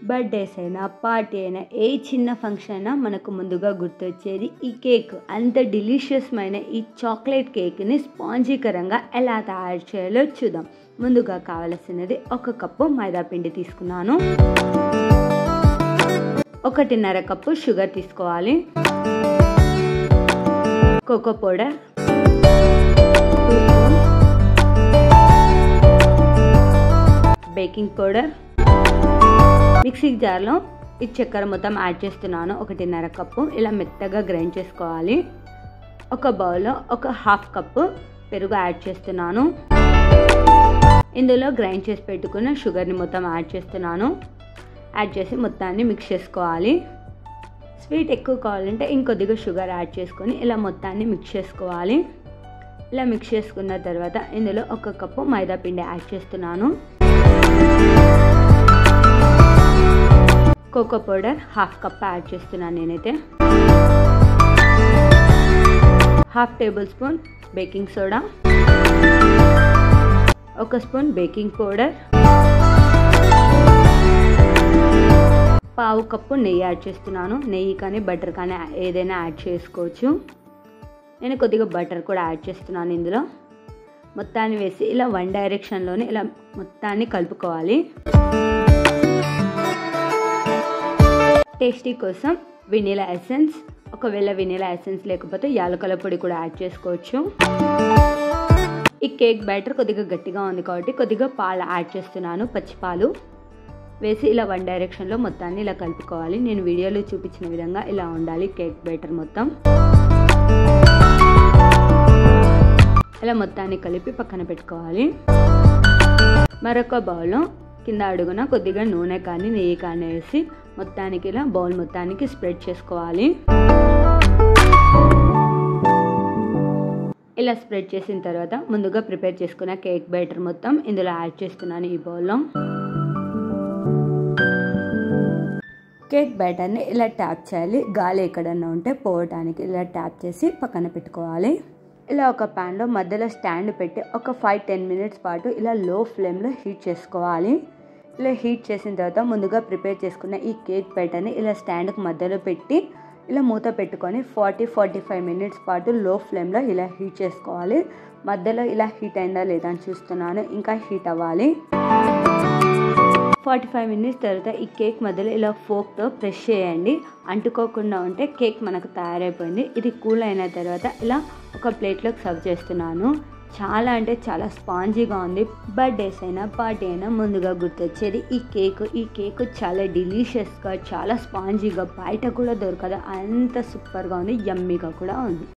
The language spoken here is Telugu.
బర్త్డేస్ అయినా పార్టీ అయినా ఏ చిన్న ఫంక్షన్ అయినా మనకు ముందుగా గుర్తొచ్చేది ఈ కేక్. అంత డిలీషియస్మైన ఈ చాక్లెట్ కేక్ని స్పాంజీకరంగా ఎలా తయారు చేయాలో చూద్దాం. ముందుగా కావలసినది 1 కప్పు మైదా పిండి తీసుకున్నాను, 1.5 కప్పు షుగర్ తీసుకోవాలి, cocoa powder, baking powder, mixie జార్లో ఈ చక్కెర మొత్తం యాడ్ చేస్తున్నాను. 1.5 కప్పు ఇలా మెత్తగా గ్రైండ్ చేసుకోవాలి. ఒక బౌల్లో 1/2 కప్పు పెరుగు యాడ్ చేస్తున్నాను. ఇందులో గ్రైండ్ చేసి పెట్టుకున్న షుగర్ని మొత్తం యాడ్ చేస్తున్నాను. యాడ్ చేసి మొత్తాన్ని మిక్స్ చేసుకోవాలి. స్వీట్ ఎక్కువ కావాలంటే ఇంకొద్దిగా షుగర్ యాడ్ చేసుకొని ఇలా మొత్తాన్ని మిక్స్ చేసుకోవాలి. ఇలా మిక్స్ చేసుకున్న తర్వాత ఇందులో 1 కప్పు మైదా పిండి యాడ్ చేస్తున్నాను. కోకో పౌడర్ 1/2 కప్ యాడ్ చేస్తున్నాను నేనైతే. 1/2 table spoon baking soda, 1 spoon baking powder, 1/2 cup నెయ్యి యాడ్ చేస్తున్నాను. నెయ్యి కానీ బటర్ కానీ ఏదైనా యాడ్ చేసుకోవచ్చు. నేను కొద్దిగా బటర్ కూడా యాడ్ చేస్తున్నాను ఇందులో. మొత్తాన్ని వేసి ఇలా వన్ డైరెక్షన్లోనే ఇలా మొత్తాన్ని కలుపుకోవాలి. టేస్టీ కోసం వెనిలా ఎసెన్స్, ఒకవేళ వెనిలా ఎసెన్స్ లేకపోతే యాలకుల పొడి కూడా యాడ్ చేసుకోవచ్చు. ఈ కేక్ బ్యాటర్ కొద్దిగా గట్టిగా ఉంది కాబట్టి కొద్దిగా పాలు యాడ్ చేస్తున్నాను, పచ్చి పాలు వేసి ఇలా వన్ డైరెక్షన్లో మొత్తాన్ని ఇలా కలుపుకోవాలి. నేను వీడియోలో చూపించిన విధంగా ఇలా ఉండాలి కేక్ బ్యాటర్ మొత్తం. ఇలా మొత్తాన్ని కలిపి పక్కన పెట్టుకోవాలి. మరొక బౌల్లో కింద అడుగున కొద్దిగా నూనె కానీ నెయ్యి కానీ వేసి మొత్తానికి ఇలా బౌల్ మొత్తానికి స్ప్రెడ్ చేసుకోవాలి. ఇలా స్ప్రెడ్ చేసిన తర్వాత ముందుగా ప్రిపేర్ చేసుకున్న కేక్ బ్యాటర్ మొత్తం ఇందులో యాడ్ చేస్తున్నాను ఈ బౌల్లో. కేక్ బ్యాటర్ని ఇలా ట్యాప్ చేయాలి. గాలి ఎక్కడన్నా ఉంటే పోవటానికి ఇలా ట్యాప్ చేసి పక్కన పెట్టుకోవాలి. ఇలా ఒక ప్యాన్లో మధ్యలో స్టాండ్ పెట్టి ఒక 5-10 మినిట్స్ పాటు ఇలా లో ఫ్లేమ్లో హీట్ చేసుకోవాలి. ఇలా హీట్ చేసిన తర్వాత ముందుగా ప్రిపేర్ చేసుకున్న ఈ కేక్ బ్యాటర్ని ఇలా స్టాండ్కి మధ్యలో పెట్టి ఇలా మూత పెట్టుకొని 40-45 మినిట్స్ పాటు లో ఫ్లేమ్లో ఇలా హీట్ చేసుకోవాలి. మధ్యలో ఇలా హీట్ అయిందా లేదా అని చూస్తున్నాను, ఇంకా హీట్ అవ్వాలి. 45 మినిట్స్ తర్వాత ఈ కేక్ మధ్యలో ఇలా ఫోక్తో ప్రెస్ చేయండి. అంటుకోకుండా ఉంటే కేక్ మనకు తయారైపోయింది. ఇది కూల్ అయిన తర్వాత ఇలా ఒక ప్లేట్లోకి సర్వ్ చేస్తున్నాను. చాలా అంటే చాలా స్పాంజీగా ఉంది. బర్త్డేస్ అయినా పార్టీ అయినా ముందుగా గుర్తొచ్చేది ఈ కేక్ చాలా డిలీషియస్గా, చాలా స్పాంజీగా, బయట కూడా దొరకదు, అంత సూపర్గా ఉంది, యమ్మీగా కూడా ఉంది.